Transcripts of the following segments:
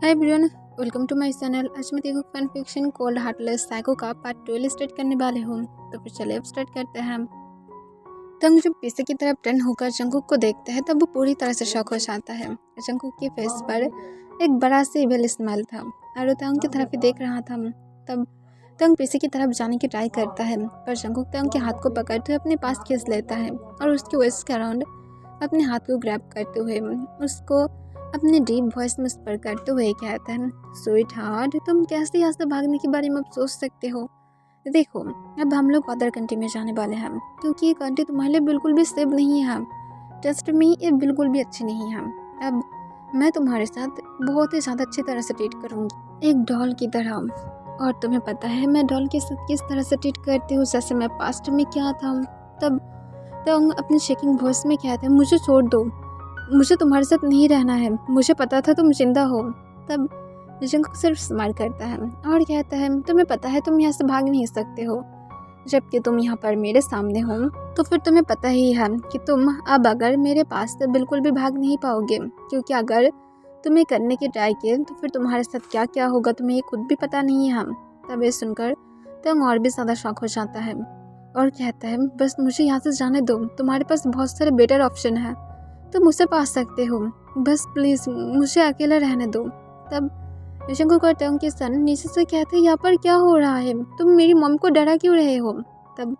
Hi everyone, welcome to my channel. आज मैं देखो fun fiction cold heartless psycho का पार्ट 12 स्टार्ट करने वाले हूँ। तो फिर चलिए अब स्टार्ट करते हैं हम। तंग जब पीछे की तरफ टर्न होकर जंगकुक को देखता है तब वो पूरी तरह से शॉक हो जाता है। जंगकुक के फेस पर एक बड़ा सा इविल स्माइल था और वो तंग की तरफ ही देख रहा था। तब तंग पीछे की तरफ जाने की ट्राई करता है, पर जंगकुक तंग के हाथ को पकड़ते हुए अपने पास खींच लेता है और उसके वेस्ट के अराउंड अपने हाथ को ग्रैब करते हुए उसको अपने डीप वॉइस में स्पर करते हुए कहता है, स्वीट हार्ट, तुम कैसे यहाँ से भागने के बारे में अब सोच सकते हो। देखो, अब हम लोग अदर कंट्री में जाने वाले हैं क्योंकि ये कंट्री तुम्हारे लिए बिल्कुल भी सेफ नहीं है। ट्रस्ट मी, ये बिल्कुल भी अच्छी नहीं है। अब मैं तुम्हारे साथ बहुत ही ज़्यादा अच्छी तरह से ट्रीट करूँगी, एक डॉल की तरह। और तुम्हें पता है मैं डॉल के साथ किस तरह से ट्रीट करती हूँ, जैसे मैं पास्ट में क्या था। तब तो अपनी शेकिंग वॉइस में कहते हैं, मुझे छोड़ दो, मुझे तुम्हारे साथ नहीं रहना है, मुझे पता था तुम जिंदा हो। तब जंगकुक सिर्फ स्माइल करता है और कहता है, तुम्हें पता है तुम यहाँ से भाग नहीं सकते हो, जबकि तुम यहाँ पर मेरे सामने हो। तो फिर तुम्हें पता ही है कि तुम अब अगर मेरे पास से बिल्कुल भी भाग नहीं पाओगे, क्योंकि अगर तुम्हें करने की ट्राई किए तो फिर तुम्हारे साथ क्या क्या होगा तुम्हें ये खुद भी पता नहीं है। तब ये सुनकर तंग और भी ज़्यादा शॉक हो जाता है और कहता है, बस मुझे यहाँ से जाने दो, तुम्हारे पास बहुत सारे बेटर ऑप्शन है, तुम मुझसे पा सकते हो, बस प्लीज़ मुझे अकेला रहने दो। तब जंगकुक और तंग के सन नीचे से कहते हैं, यहाँ पर क्या हो रहा है, तुम मेरी मॉम को डरा क्यों रहे हो। तब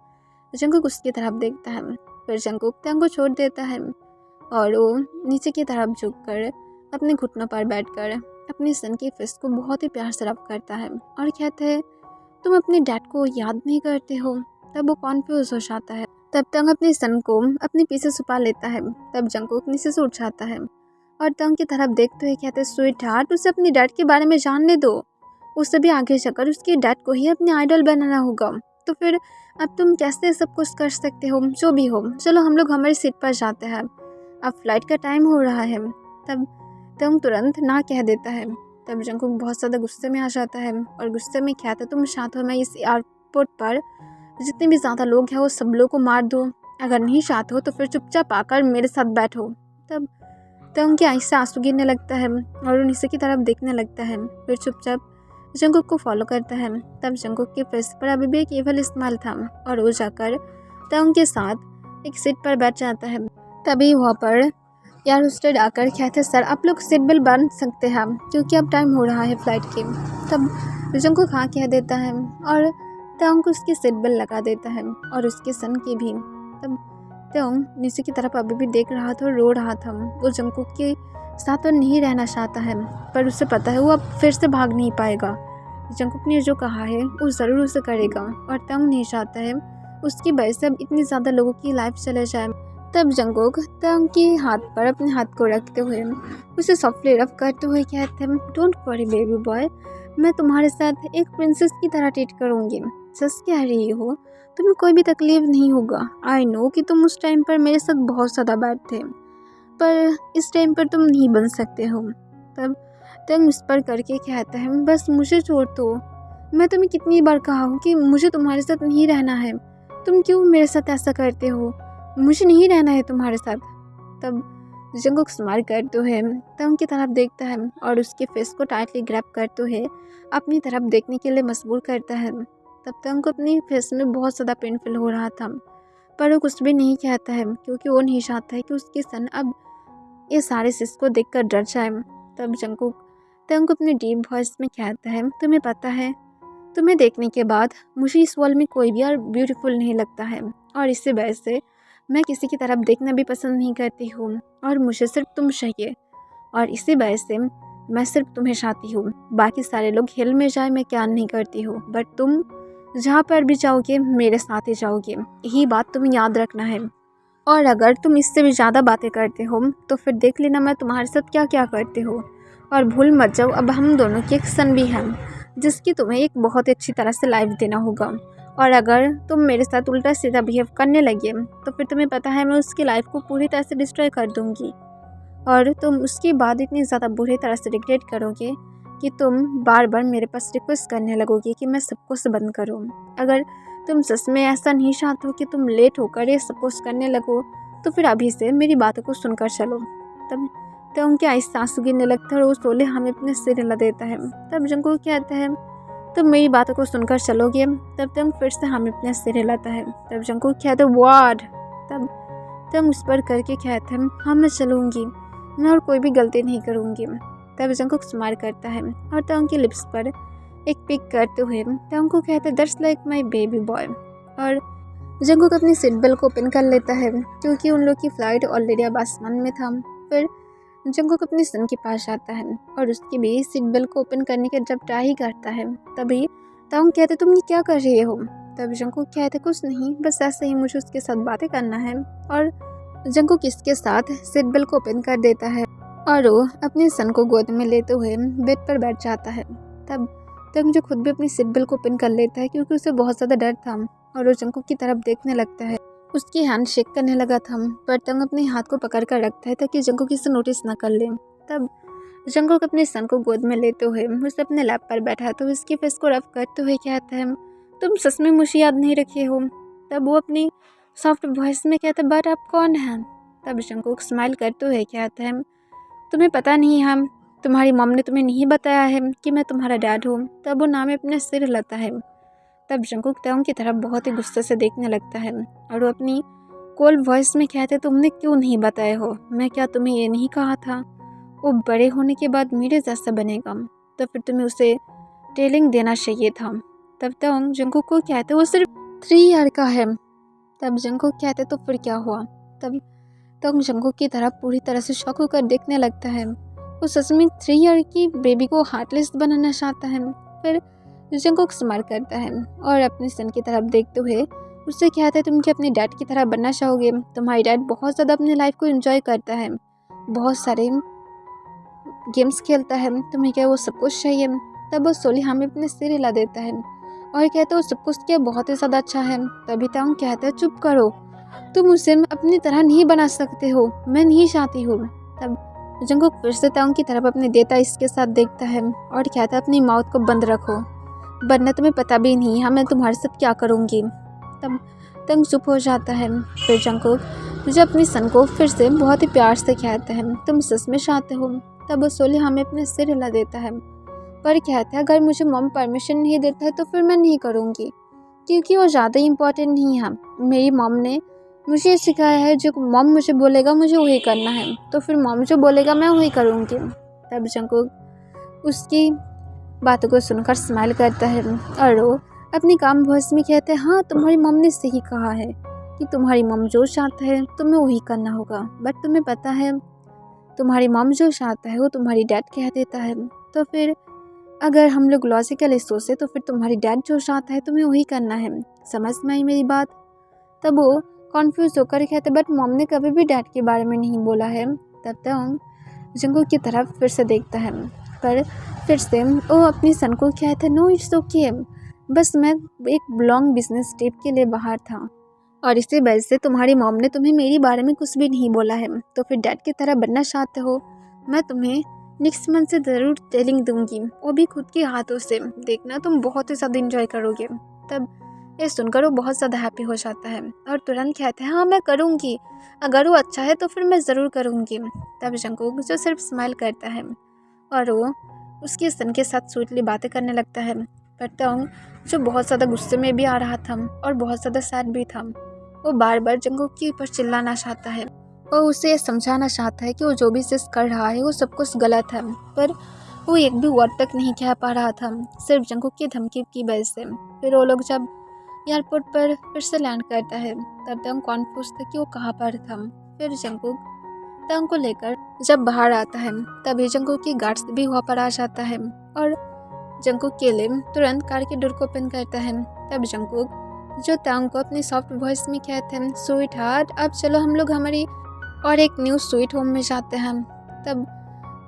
जंगकुक उसकी तरफ देखता है, फिर जंगकुक तंग को छोड़ देता है और वो नीचे की तरफ झुककर अपने घुटनों पर बैठकर अपनी सन की फेस को बहुत ही प्यार से रब करता है और कहते हैं, तुम अपने डैड को याद नहीं करते हो। तब वो कॉन्फ्यूज हो जाता है। तब तंग अपने सन को अपने पीछे छुपा लेता है। तब जंगकुक नीचे से उठ जाता है और तंग की तरफ देखते हुए कहते हैं, स्वीट हार्ट, उसे अपने डैड के बारे में जानने दो, उसे भी आगे चलकर उसके डैड को ही अपने आइडल बनाना होगा। तो फिर अब तुम कैसे सब कुछ कर सकते हो, जो भी हो, चलो हम लोग हमारी सीट पर जाते हैं, अब फ्लाइट का टाइम हो रहा है। तब तंग तुरंत ना कह देता है। तब जंगकुक बहुत ज़्यादा गुस्से में आ जाता है और गुस्से में कहता है, तुम शांत हो, मैं इस एयरपोर्ट पर जितने भी ज़्यादा लोग हैं वो सब लोग को मार दो, अगर नहीं चाहते हो तो फिर चुपचाप आकर मेरे साथ बैठो। तब उनकी आँख से आंसू गिरने लगता है और वो नीचे की तरफ देखने लगता है, फिर चुपचाप जंगकुक को फॉलो करता है। तब जंगकुक के फेस पर अभी भी एक इवल स्माइल था और वो जाकर तंग के साथ एक सीट पर बैठ जाता है। तभी वहाँ पर एयर होस्टेस आकर कहते, सर आप लोग सीट बेल्ट बांध सकते हैं क्योंकि अब टाइम हो रहा है फ्लाइट की। तब जंगकुक हाँ कह देता है और तंग उसकी सीट बेल्ट लगा देता है और उसके सन की भी। तब तंग नीचे की तरफ अभी भी देख रहा था और रो रहा था। वो जंगकुक के साथ तो नहीं रहना चाहता है, पर उसे पता है वो अब फिर से भाग नहीं पाएगा। जंगकुक ने जो कहा है वो ज़रूर उसे करेगा और तंग नहीं चाहता है उसकी वजह से अब इतनी ज़्यादा लोगों की लाइफ चले जाए। तब जंगकुक तंग के हाथ पर अपने हाथ को रखते हुए उसे सॉफ्टली रफ करते हुए कहते हैं, डोंट वरी बेबी बॉय, मैं तुम्हारे साथ एक प्रिंसेस की तरह ट्रीट करूँगी, सच कह रही हो, तुम्हें कोई भी तकलीफ नहीं होगा। आई नो कि तुम उस टाइम पर मेरे साथ बहुत ज़्यादा बैड थे, पर इस टाइम पर तुम नहीं बन सकते हो। तब तंग उस पर करके कहता है, बस मुझे छोड़ दो, मैं तुम्हें कितनी बार कहा हूँ कि मुझे तुम्हारे साथ नहीं रहना है, तुम क्यों मेरे साथ ऐसा करते हो, मुझे नहीं रहना है तुम्हारे साथ। तब जंगकुक स्माइल करते हुए तंग की तरफ देखता है और उसके फेस को टाइटली ग्रैब करते हुए अपनी तरफ देखने के लिए मजबूर करता है। तब तंग को अपनी फेस में बहुत ज़्यादा पेनफुल हो रहा था, पर वो कुछ भी नहीं कहता है क्योंकि वो नहीं चाहता है कि उसकी सन अब ये सारे चीज़ को देखकर डर जाए। तब जंगकुक तंग को अपनी डीप वॉइस में कहता है, तुम्हें पता है, तुम्हें देखने के बाद मुझे इस वर्ल्ड में कोई भी और ब्यूटीफुल नहीं लगता है और इसी वजह से मैं किसी की तरफ देखना भी पसंद नहीं करती हूँ और मुझे सिर्फ तुम चाहिए और इसी वजह से मैं सिर्फ तुम्हें चाहती हूँ। बाकी सारे लोग हिल में जाए मैं क्या नहीं करती हूँ, बट तुम जहाँ पर भी जाओगे मेरे साथ ही जाओगे, यही बात तुम्हें याद रखना है। और अगर तुम इससे भी ज़्यादा बातें करते हो तो फिर देख लेना मैं तुम्हारे साथ क्या क्या करती हूँ। और भूल मत जाओ, अब हम दोनों की एक सन भी है जिसकी तुम्हें एक बहुत ही अच्छी तरह से लाइफ देना होगा, और अगर तुम मेरे साथ उल्टा सीधा बिहेव करने लगे तो फिर तुम्हें पता है मैं उसकी लाइफ को पूरी तरह से डिस्ट्रॉय कर दूँगी और तुम उसके बाद इतनी ज़्यादा बुरी तरह से रिग्रेट करोगे कि तुम बार बार मेरे पास रिक्वेस्ट करने लगोगे कि मैं सब कुछ बंद करूँ। अगर तुम सच में ऐसा नहीं चाहते हो कि तुम लेट होकर ये सब कुछ करने लगो तो फिर अभी से मेरी बातों को सुनकर चलो। तब तो उनके आंसू आंसू गिरने लगता है और वो सोले हमें अपने सिर हिला देता है। तब जंगकुक कहता है तुम मेरी बातों को सुनकर चलोगे। तब तंग फिर से हमें अपने सिर हिलाता है। तब जंगकुक कहता है व्हाट। तब तंग उस पर करके कहता है हाँ मैं चलूँगी, मैं और कोई भी गलती नहीं करूँगी। तब जंगकुक स्माइल करता है और तंग की लिप्स पर एक पिक करते हुए तंग को कहता है that's like my baby boy. और जंगकुक अपनी सीट बेल्ट को ओपन कर लेता है क्योंकि उन लोग की फ्लाइट ऑलरेडी अब आसमान में था। फिर जंगकुक अपने सन के पास आता है और उसकी भी सीट बेल्ट को ओपन करने का जब ट्राई करता है तभी तांग कहते तुम ये क्या कर रहे हो। तब जंगकुक कहते कुछ नहीं, बस ऐसे ही मुझे उसके साथ बातें करना है। और जंगकुक इसके साथ सीट बेल्ट को ओपन कर देता है और वो अपने सन को गोद में लेते हुए बेड पर बैठ जाता है। तब तंग जो खुद भी अपनी सीट बेल्ट को ओपन कर लेता है क्योंकि उसे बहुत ज़्यादा डर था और वो जंगकुक की तरफ देखने लगता है। उसकी हैंड शेक करने लगा था पर तंग अपने हाथ को पकड़ कर रखता है ताकि जंगकुक इसे नोटिस न कर ले। तब जंगकुक अपने सन को गोद में लेते हुए उसे अपने लैप पर बैठा तो उसकी फेस को रफ करते हुए कहता है तुम सच में मुझे याद नहीं रखे हो। तब वो अपनी सॉफ्ट वॉइस में कहता है बट आप कौन हैं। तब जंगकुक स्माइल करते हुए कहता है तुम्हें पता नहीं है, तुम्हारी मॉम ने तुम्हें नहीं बताया है कि मैं तुम्हारा डैड हूँ। तब वो नाम अपने सिर हिलाता है। तब जंगकुक तंग की तरफ बहुत ही गुस्से से देखने लगता है और वो अपनी कोल्ड वॉइस में कहते तुमने क्यों नहीं बताया हो, मैं क्या तुम्हें ये नहीं कहा था वो बड़े होने के बाद मेरे जैसा बनेगा, तो फिर तुम्हें उसे ट्रेनिंग देना चाहिए था। तब तंग जंगकुक को कहते वो सिर्फ 3 ईयर का है। तब जंगकुक कहते तो फिर क्या हुआ। तब तंग जंगकुक की तरफ पूरी तरह से शॉक होकर देखने लगता है। वो सच में 3 ईयर की बेबी को हार्टलेस बनाना चाहता है। फिर जंगकुक स्माइल करता है और अपने सन की तरफ देखते हुए उससे कहता है तुम क्या अपने डैड की तरह बनना चाहोगे। तुम्हारी डैड बहुत ज़्यादा अपनी लाइफ को एंजॉय करता है, बहुत सारे गेम्स खेलता है, तुम्हें क्या वो सब कुछ चाहिए। तब वो सोली हमें अपने सिर हिला देता है और कहता है वो सब कुछ क्या बहुत ही ज़्यादा अच्छा है। तभी तंग कहता है चुप करो, तुम उसे अपनी तरह नहीं बना सकते हो, मैं नहीं चाहती हूँ। तब जंगकुक फिर से तंग की तरफ अपने देता इसके साथ देखता है और कहता है अपनी माउथ को बंद रखो वरना तुम्हें पता भी नहीं है मैं तुम्हारे साथ क्या करूँगी। तब तंग चुप हो जाता है। फिर जंगकुक जो अपनी सन को फिर से बहुत ही प्यार से कहता है तुम सच में चाहते हो। तब वो सोली हमें अपने सिर हिला देता है पर कहता है अगर मुझे मॉम परमिशन नहीं देता है तो फिर मैं नहीं करूँगी क्योंकि वो ज़्यादा इम्पोर्टेंट नहीं है। मेरी मॉम ने मुझे सिखाया है जो मॉम मुझे बोलेगा मुझे वही करना है, तो फिर मॉम जो बोलेगा मैं वही करूँगी। तब जंगकुक उसकी बातों को सुनकर स्माइल करता है और वो अपनी काम वॉइस में कहते हैं हाँ तुम्हारी मॉम ने सही कहा है कि तुम्हारी मॉम जो चाहता है तुम्हें वही करना होगा, बट तुम्हें पता है तुम्हारी मॉम जो चाहता है वो तुम्हारी डैड कह देता है, तो फिर अगर हम लोग लॉजिकली सोचे तो फिर तुम्हारी डैड जो चाहता है तुम्हें वही करना है। समझ में आई मेरी बात। तब वो कॉन्फ्यूज होकर कहते बट मॉम ने कभी भी डैड के बारे में नहीं बोला है। तब तक जंगकुक की तरफ फिर से देखता है पर फिर से वो अपनी सन को कहता है नो इट्स ओके, बस मैं एक लॉन्ग बिजनेस ट्रिप के लिए बाहर था और इसी वजह से तुम्हारी मॉम ने तुम्हें मेरे बारे में कुछ भी नहीं बोला है, तो फिर डैड की तरह बनना चाहते हो मैं तुम्हें नेक्स्ट मंथ से ज़रूर ट्रेनिंग दूंगी, वो भी खुद के हाथों से, देखना तुम बहुत ही ज़्यादा इंजॉय करोगे। तब ये सुनकर वो बहुत ज़्यादा हैप्पी हो जाता है और तुरंत कहते हैं हाँ मैं करूँगी, अगर वो अच्छा है तो फिर मैं ज़रूर करूँगी। तब जंगकुक जो सिर्फ स्माइल करता है और वो उसके सन के साथ स्वीटली बातें करने लगता है। पर तंग जो बहुत ज़्यादा गुस्से में भी आ रहा था और बहुत ज़्यादा सैड भी था, वो बार बार जंगकुक के ऊपर चिल्लाना चाहता है और उसे समझाना चाहता है कि वो जो भी चीज़ कर रहा है वो सब कुछ गलत है, पर वो एक भी वर्ड तक नहीं कह पा रहा था सिर्फ जंगकुक की धमकी की वजह से। फिर वो लोग जब एयरपोर्ट पर फिर से लैंड करता है तब तंग कॉन्फ्यूज था कि वो कहाँ पर था। फिर जंगकुक तंग को लेकर जब बाहर आता है तभी जंगकुक की गार्ड्स भी वहाँ पर आ जाता है और जंगकुक के लिए तुरंत कार के डोर को ओपन करता है। तब जंगकुक जो तंग को अपनी सॉफ्ट वॉइस में कहते हैं स्वीट हार्ट अब चलो हम लोग हमारी और एक न्यू स्वीट होम में जाते हैं। तब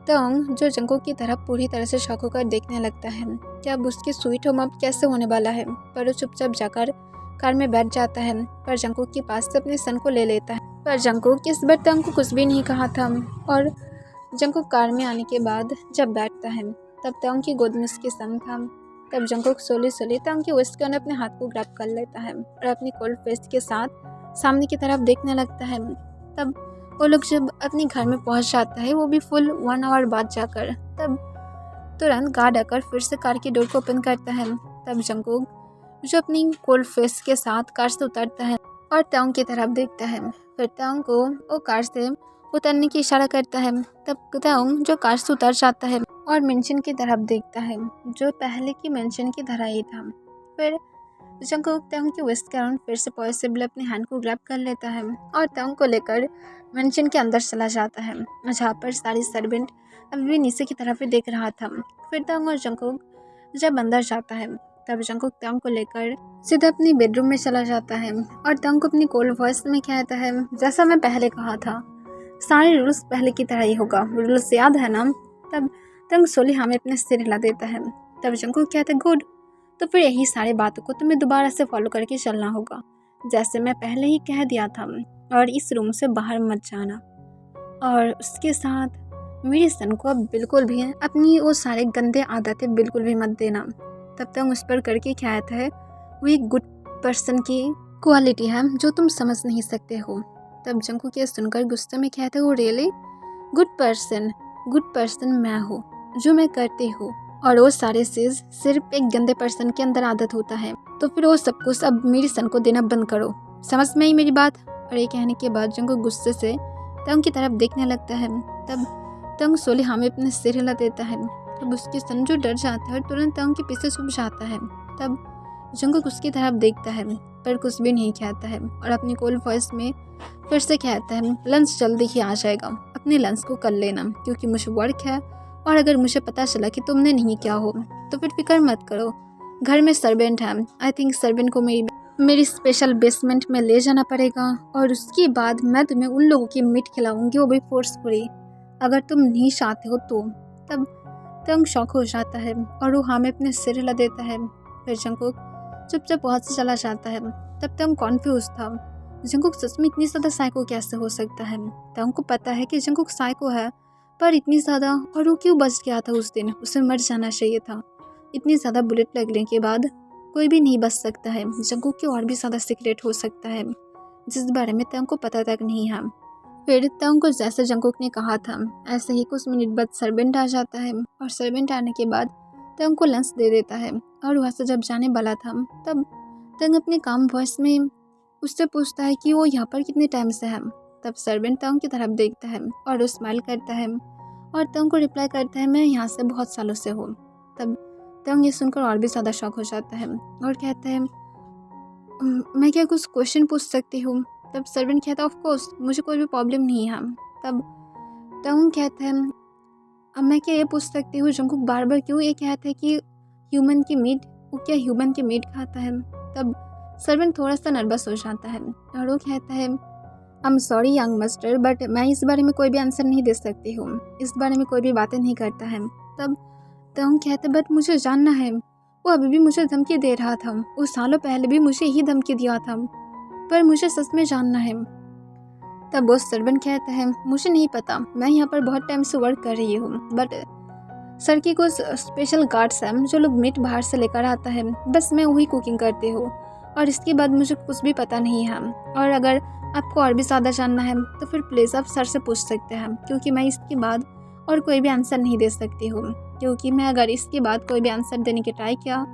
तंग जो जंगकुक की तरफ पूरी तरह से शॉक होकर देखने लगता है कि अब उसकी स्वीट होम अब कैसे होने वाला है, पर वो चुपचाप जाकर कार में बैठ जाता है पर जंगकुक के पास से अपने सन को ले लेता है। पर जंगकुक इस बार तंग को कुछ भी नहीं कहा था और जंगकुक कार में आने के बाद जब बैठता है तब तंग की गोद में उसके सन था। तब जंगकुक सोली तंग के वेस्ट के अपने हाथ को ग्रैब कर लेता है और अपनी कोल्ड फेस के साथ सामने की तरफ देखने लगता है। तब वो लोग जब अपने घर में पहुंच जाता है, वो भी फुल 1 आवर बाद जाकर, तब तुरंत गार्ड आकर फिर से कार की डोर को ओपन करता है। तब जंगकुक जो अपनी कोल्ड फेस के साथ कार से उतरता है और तांग की तरफ देखता है। फिर तांग को वो कार से उतरने की इशारा करता है। तब तांग जो कार से उतर जाता है और मेंशन की तरफ देखता है, जो पहले की मेंशन की तरह ही था। फिर जंगकुक तांग की वेस्ट के अराउंड फिर से पॉसिबल अपने हैंड को ग्रैब कर लेता है और तांग को लेकर मेंशन के अंदर चला जाता है, जहाँ पर सारी सर्वेंट अभी भी नीचे की तरफ ही देख रहा था। फिर तांग और जंगकुक जब अंदर जाता है, तब जंगकुक तांग को लेकर सीधा अपनी बेडरूम में चला जाता है और तांग को अपनी कोल्ड वॉइस में कहता है, जैसा मैं पहले कहा था, सारे रूल्स पहले की तरह ही होगा, रूल्स याद है ना। तब तांग सोली हमें अपने सिर हिला देता है। तब जंगकुक कहता है, गुड, तो फिर यही सारी बातों को तुम्हें दोबारा से फॉलो करके चलना होगा, जैसे मैं पहले ही कह दिया था, और इस रूम से बाहर मत जाना, और उसके साथ मेरी सन को अब बिल्कुल भी अपनी वो सारे गंदे आदतें बिल्कुल भी मत देना। तब तक उस पर करके कहता है, वो एक गुड पर्सन की क्वालिटी है जो तुम समझ नहीं सकते हो। तब जंगकुक ये सुनकर गुस्से में कहता है, वो रियली गुड पर्सन मैं हूँ, जो मैं करती हूँ, और वो सारे चीज सिर्फ एक गंदे पर्सन के अंदर आदत होता है, तो फिर वो सब कुछ अब मेरी सन को देना बंद करो, समझ में आई मेरी बात। और ये कहने के बाद जंगकुक गुस्से से तंग की तरफ देखने लगता है। तब तंग सोली हमें अपने सिर हिला देता है। तब उसकी सन जो डर जाता है और तुरंत तंग के पीछे छुप जाता है। तब जंगकुक उसकी तरफ देखता है पर कुछ भी नहीं कहता है और अपनी कोल्ड वॉइस में फिर से कहता है, लंच जल्दी ही आ जाएगा, अपने लंच को कर लेना, क्योंकि मुझे वर्क है, और अगर मुझे पता चला कि तुमने नहीं किया हो तो फिर फिक्र मत करो, घर में सर्वेंट है, आई थिंक सर्वेंट को मेरी स्पेशल बेसमेंट में ले जाना पड़ेगा, और उसके बाद मैं तुम्हें उन लोगों की मीट खिलाऊंगी, वो भी फोर्सफुली, अगर तुम नहीं चाहते हो तो। तब तंग शौक हो जाता है और वो हमें अपने सिर हिला देता है। फिर जंगकुक चुपचाप वहाँ से चला जाता है। तब तंग कॉन्फ्यूज था, जंगकुक सच में इतनी ज़्यादा साइको कैसे हो सकता है। तंग को पता है कि जंगकुक साइको है, पर इतनी ज़्यादा, और वो क्यों बच गया था उस दिन, उसे मर जाना चाहिए था। इतनी ज़्यादा बुलेट लगने के बाद कोई भी नहीं बच सकता है। जंगकुक की और भी ज़्यादा सीक्रेट हो सकता है जिस बारे में तंग को पता तक नहीं है। फिर तंग को जैसे जंगकुक ने कहा था ऐसे ही कुछ मिनट बाद सर्वेंट आ जाता है, और सर्वेंट आने के बाद तंग को लंच दे देता है। और वहाँ से जब जाने वाला था, तब तंग अपने काम वॉइस में उससे पूछता है कि वो यहाँ पर कितने टाइम से है। तब सर्वेंट तंग की तरफ देखता है और वो स्माइल करता है और तंग को रिप्लाई करता है, मैं यहाँ से बहुत सालों से हूँ। तब तंग ये सुनकर और भी ज़्यादा शॉक हो जाता है और कहता है, मैं क्या कुछ क्वेश्चन पूछ सकती हूँ? तब सर्वेंट कहता है, ऑफ कोर्स, मुझे कोई भी प्रॉब्लम नहीं है। तब तंग कहता है, अब मैं क्या ये पूछ सकती हूँ, जंगकुक बार बार क्यों ये कहता है कि ह्यूमन की मीट, वो क्या ह्यूमन की मीट खाता है? तब सर्वेंट थोड़ा सा नर्वस हो जाता है और वो कहता है, I am sorry young master, but मैं इस बारे में कोई भी आंसर नहीं दे सकती हूँ, इस बारे में कोई भी बातें नहीं करता है। तब तंग कहता है, बट मुझे जानना है, वो अभी भी मुझे धमकी दे रहा था, वो सालों पहले भी मुझे ही धमकी दिया था, पर मुझे सच में जानना है। तब वो सर्वेंट कहता है, मुझे नहीं पता, मैं यहाँ पर बहुत टाइम से वर्क कर रही हूँ, बट सर की कुछ स्पेशल गार्ड्स हैं जो लोग मीट बाहर से लेकर आता है, बस मैं वही कुकिंग करती हूँ, और इसके बाद मुझे कुछ भी पता नहीं है। और अगर आपको और भी ज़्यादा जानना है तो फिर प्लीज़ आप सर से पूछ सकते हैं, क्योंकि मैं इसके बाद और कोई भी आंसर नहीं दे सकती हूँ, क्योंकि मैं अगर इसके बाद कोई भी आंसर देने की ट्राई किया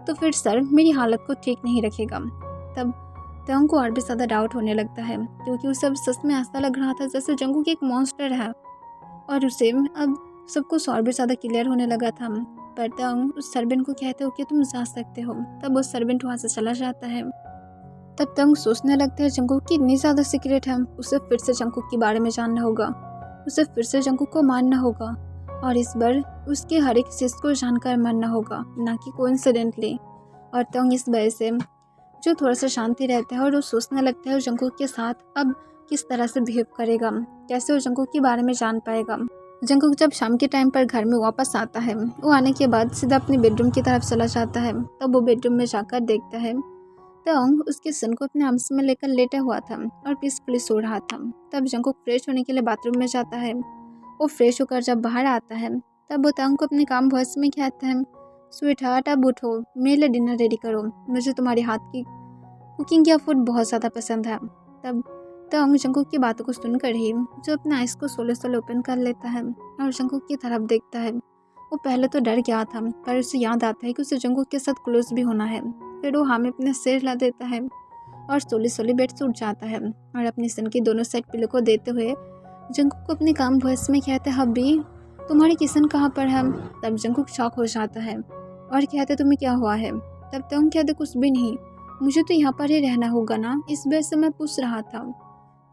तो फिर सर मेरी हालत को ठीक नहीं रखेगा। तब तंग को और भी ज़्यादा डाउट होने लगता है, क्योंकि उसे अब सच में ऐसा लग रहा था जैसे जंगकुक एक मॉन्स्टर है, और उसे अब सब कुछ और भी ज़्यादा क्लियर होने लगा था। पर तंग उस सर्वेंट को कहते हो कि तुम जा सकते हो। तब वो सर्वेंट वहाँ से चला जाता है। तब तंग सोचने लगता है, जंगकुक की इतनी ज़्यादा सीक्रेट है, उसे फिर से जंगकुक के बारे में जानना होगा, उसे फिर से जंगकुक को मारना होगा, और इस बार उसके हर एक चीज़ को जानकर मारना होगा, ना कि कोइंसिडेंटली। और तंग इस वजह से जो थोड़ा सा शांति रहता है और वो सोचने लगता है जंगकुक के साथ अब किस तरह से बिहेव करेगा, कैसे वो जंगकुक के बारे में जान पाएगा। जंगकुक जब शाम के टाइम पर घर में वापस आता है, वो आने के बाद सीधा अपने बेडरूम की तरफ चला जाता है। तब वो बेडरूम में जाकर देखता है तंग उसके सन को अपने आर्म्स में लेकर लेटा हुआ था और पीसफुली सो रहा था। तब जंगकुक फ्रेश होने के लिए बाथरूम में जाता है। वो फ्रेश होकर जब बाहर आता है, तब वो तंग को अपने काम वॉइस में कहता है, स्वीट हार्ट, अब उठो, मेरे लिए डिनर रेडी करो, मुझे तुम्हारे हाथ की कुकिंग या फूड बहुत ज़्यादा पसंद है। तब तंग जंकुक की बातों को सुनकर ही जो अपने आइस को सोले ओपन कर लेता है और जंकुक की तरफ देखता है। वो पहले तो डर गया था, पर उसे याद आता है कि उसे जंकुक के साथ क्लोज भी होना है। फिर वो हाँ में अपने सिर हिला देता है और सोले बेड से उठ जाता है और अपनी सन की दोनों साइड पिलो को देते हुए जंकुक को अपनी काम वॉइस में कहते हैं, हब्बी तुम्हारी किसन कहाँ पर है। तब जंकुक शॉक हो जाता है और कहते तुम्हें क्या हुआ है। तब तंग कहते कुछ भी नहीं, मुझे तो यहाँ पर ही रहना होगा ना, इस वजह से मैं पूछ रहा था,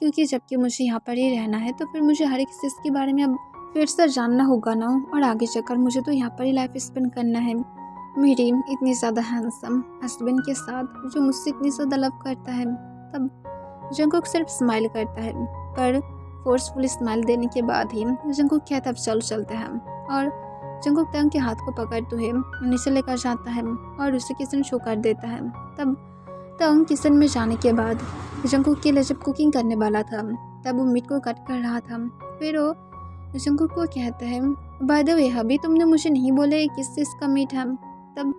क्योंकि जबकि मुझे यहाँ पर ही रहना है तो फिर मुझे हर एक चीज़ के बारे में अब फिर से जानना होगा ना, और आगे चलकर मुझे तो यहाँ पर ही लाइफ स्पेंड करना है मेरी इतनी ज़्यादा हैंडसम हस्बैंड के साथ जो मुझसे इतनी ज़्यादा लव करता है। तब जंकुक सिर्फ स्माइल करता है, पर फोर्सफुली स्माइल देने के बाद ही जंकुक कहता अब चलते हैं और जंकुक तंग के हाथ को पकड़ते हुए नीचे लेकर जाता है और उसे किचन शो कर देता है। तब तंग किचन में जाने के बाद जंकुक के लिए जब कुकिंग करने वाला था तब वो मीट को कट कर रहा था। फिर वो जंकुक को कहता है, बाय द वे हबी तुमने मुझे नहीं बोले किस चीज़ का मीट है। तब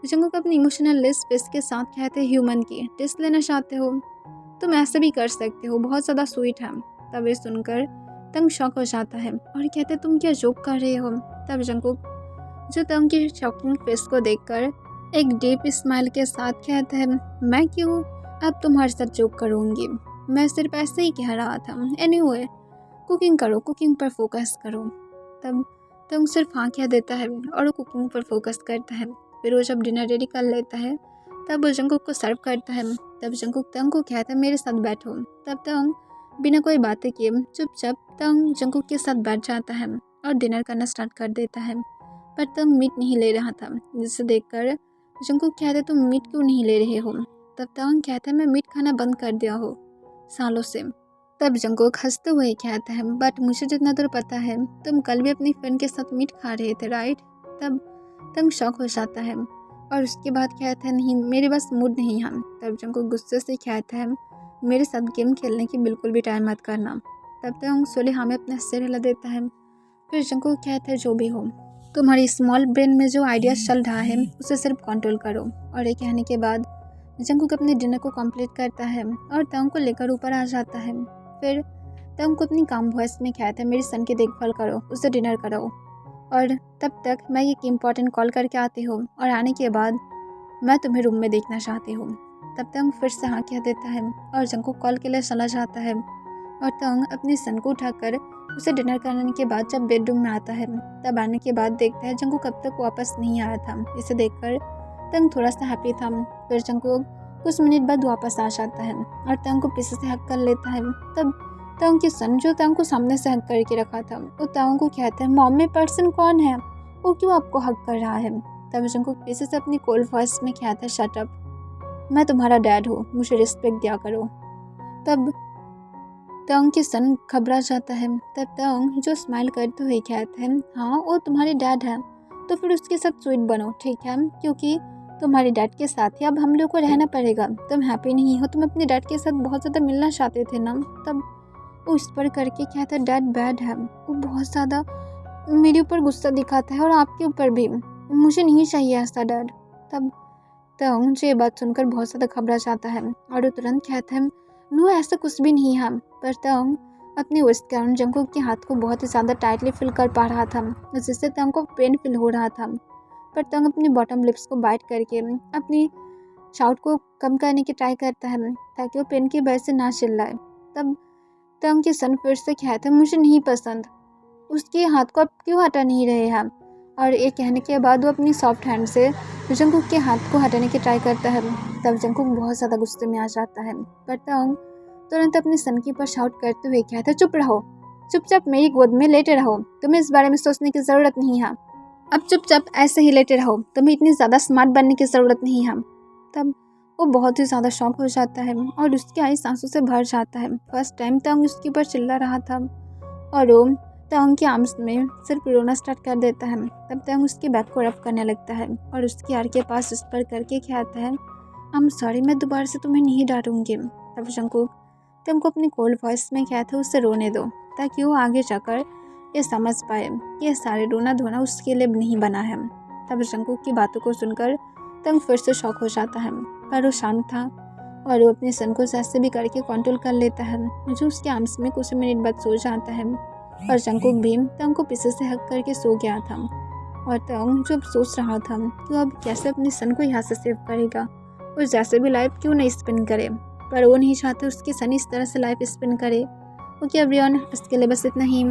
जंकुक अपनी इमोशनल लिस्ट फेस के साथ कहते हैं, ह्यूमन की टेस्ट लेना चाहते हो, तुम ऐसे भी कर सकते हो, बहुत ज़्यादा स्वीट है। तब ये सुनकर तंग शॉक हो जाता है और कहते तुम क्या जोक कर रहे हो। तब जंकुक जो तंग की शॉकिंग फेस को देखकर एक डीप स्माइल के साथ कहता है, मैं क्यों अब तुम्हारे साथ जोक करूँगी, मैं सिर्फ ऐसे ही कह रहा था। एनीवे कुकिंग करो, कुकिंग पर फोकस करो। तब तंग सिर्फ हाँ कह देता है और वो कुकिंग पर फोकस करता है। फिर वो जब डिनर रेडी कर लेता है तब वो जंकुक को सर्व करता है। तब जंकुक तंग को कहता है, मेरे साथ बैठो। तब तंग बिना कोई बातें किए चुपचाप तंग जंकुक के साथ बैठ जाता है और डिनर करना स्टार्ट कर देता है। पर तंग मीट नहीं ले रहा था, जिसे देखकर जंकुक कहते तुम मीट क्यों नहीं ले रहे हो। तब तंग कहता है, मैं मीट खाना बंद कर दिया हो सालों से। तब जंकुक हंसते हुए कहता है, बट मुझे जितना दूर पता है तुम कल भी अपनी फ्रेंड के साथ मीट खा रहे थे, राइट। तब तंग शॉक हो जाता है और उसके बाद कहता है, नहीं मेरे पास मूड नहीं है। तब जंकुक गुस्से से कहता है, मेरे साथ गेम खेलने की बिल्कुल भी टाइम मत करना। तब तंग सोले हाँ में अपना सिर हिला देता है। फिर जंकुक कहता है, जो भी हो तुम्हारी स्मॉल ब्रेन में जो आइडियाज चल रहा है उसे सिर्फ कंट्रोल करो। और ये कहने के बाद जंकुक अपने डिनर को कंप्लीट करता है और तंग को लेकर ऊपर आ जाता है। फिर तंग को अपनी काम वॉइस में कहता है, मेरी सन की देखभाल करो, उसे डिनर कराओ, और तब तक मैं एक इम्पॉर्टेंट कॉल करके आती हूँ और आने के बाद मैं तुम्हें रूम में देखना चाहती हूँ। तब तंग फिर से हाँ कह देता है और जंकुक कॉल के लिए चला जाता है और तंग अपनी सन को उठाकर उसे डिनर करने के बाद जब बेडरूम में आता है तब आने के बाद देखता है जंकुक कब तक वापस नहीं आया था। इसे देखकर तंग थोड़ा सा हैप्पी था। फिर जंकुक कुछ मिनट बाद वापस आ जाता है और तंग को पीछे से हक कर लेता है। तब तंग की सन जो तंग को सामने से हक करके रखा था वो तंग को कहता है, मॉम में पर्सन कौन है, वो क्यों आपको हक कर रहा है। तब जंकुक पीछे से अपनी कोल्ड वॉइस में कहता है, शट अप, मैं तुम्हारा डैड हूँ, मुझे रिस्पेक्ट दिया करो। तब तंग की सन घबरा जाता है। तब तंग जो स्माइल करते हुए कहता है, हाँ वो तुम्हारे डैड है तो फिर उसके साथ स्वीट बनो, ठीक है, क्योंकि तुम्हारे डैड के साथ ही अब हम लोग को रहना पड़ेगा। तुम हैप्पी नहीं हो, तुम अपने डैड के साथ बहुत ज़्यादा मिलना चाहते थे ना। तब वो इस पर करके कहता है, डैड बैड है, वो बहुत ज़्यादा मेरे ऊपर गुस्सा दिखाता है और आपके ऊपर भी, मुझे नहीं चाहिए ऐसा डैड। तब तंग जो ये बात सुनकर बहुत ज़्यादा घबरा जाता है और वो तुरंत कहता है, नो ऐसा कुछ भी नहीं है। पर तंग अपनी उस कारण जंकुक के हाथ को बहुत ही ज़्यादा टाइटली फिल कर पा रहा था, जिससे तंग को पेन फील हो रहा था। पर तंग अपनी बॉटम लिप्स को बाइट करके अपनी शाउट को कम करने की ट्राई करता है ताकि वो पेन की वजह से ना चिल्लाए। तब तंग की सन फिर से कहता है, मुझे नहीं पसंद, उसके हाथ को आप क्यों हटा नहीं रहे हैं। और ये कहने के बाद वो अपनी सॉफ्ट हैंड से जंकुक के हाथ को हटाने की ट्राई करता है। तब जंकुक बहुत ज़्यादा गुस्से में आ जाता है। पर तंग तुरंत अपनी सन की पर शाउट करते हुए कहता है, चुप रहो, चुपचाप मेरी गोद में लेटे रहो, तुम्हें इस बारे में सोचने की ज़रूरत नहीं है, अब चुपचाप ऐसे ही लेटे रहो, तुम्हें इतनी ज़्यादा स्मार्ट बनने की ज़रूरत नहीं है। तब वो बहुत ही ज़्यादा शॉक हो जाता है और उसकी आईज आंसू से भर जाता है। फर्स्ट टाइम तंग उसके ऊपर चिल्ला रहा था और वो तंग के आर्म्स में सिर्फ रोना स्टार्ट कर देता है। तब तंग उसके बैक को रफ करने लगता है और उसकी आर के पास इस पर करके कहता है, आई एम सॉरी, मैं दोबारा से तुम्हें नहीं डांटूंगी। तब जंकुक तंग को अपनी कोल्ड वॉइस में कहता है, उससे रोने दो ताकि वो आगे जाकर ये समझ पाए कि ये सारे रोना धोना उसके लिए नहीं बना है। तब जंकुक की बातों को सुनकर तंग फिर से शॉक हो जाता है, पर वो शांत था और वो अपने सन को जैसे भी करके कंट्रोल कर लेता है। मुझे उसके आर्म्स में कुछ मिनट बाद सो जाता है और जंगकुक भी तंग को पीछे से हक करके सो गया था। और तंग जो सोच रहा था कि वो अब कैसे अपने सन को यहाँ से सेव करेगा और जैसे भी लाइफ क्यों नहीं स्पिन करे, पर वो नहीं चाहते उसकी सन इस तरह से लाइफ स्पिन करे। ओके एवरीवन, इसके लिए बस इतना ही।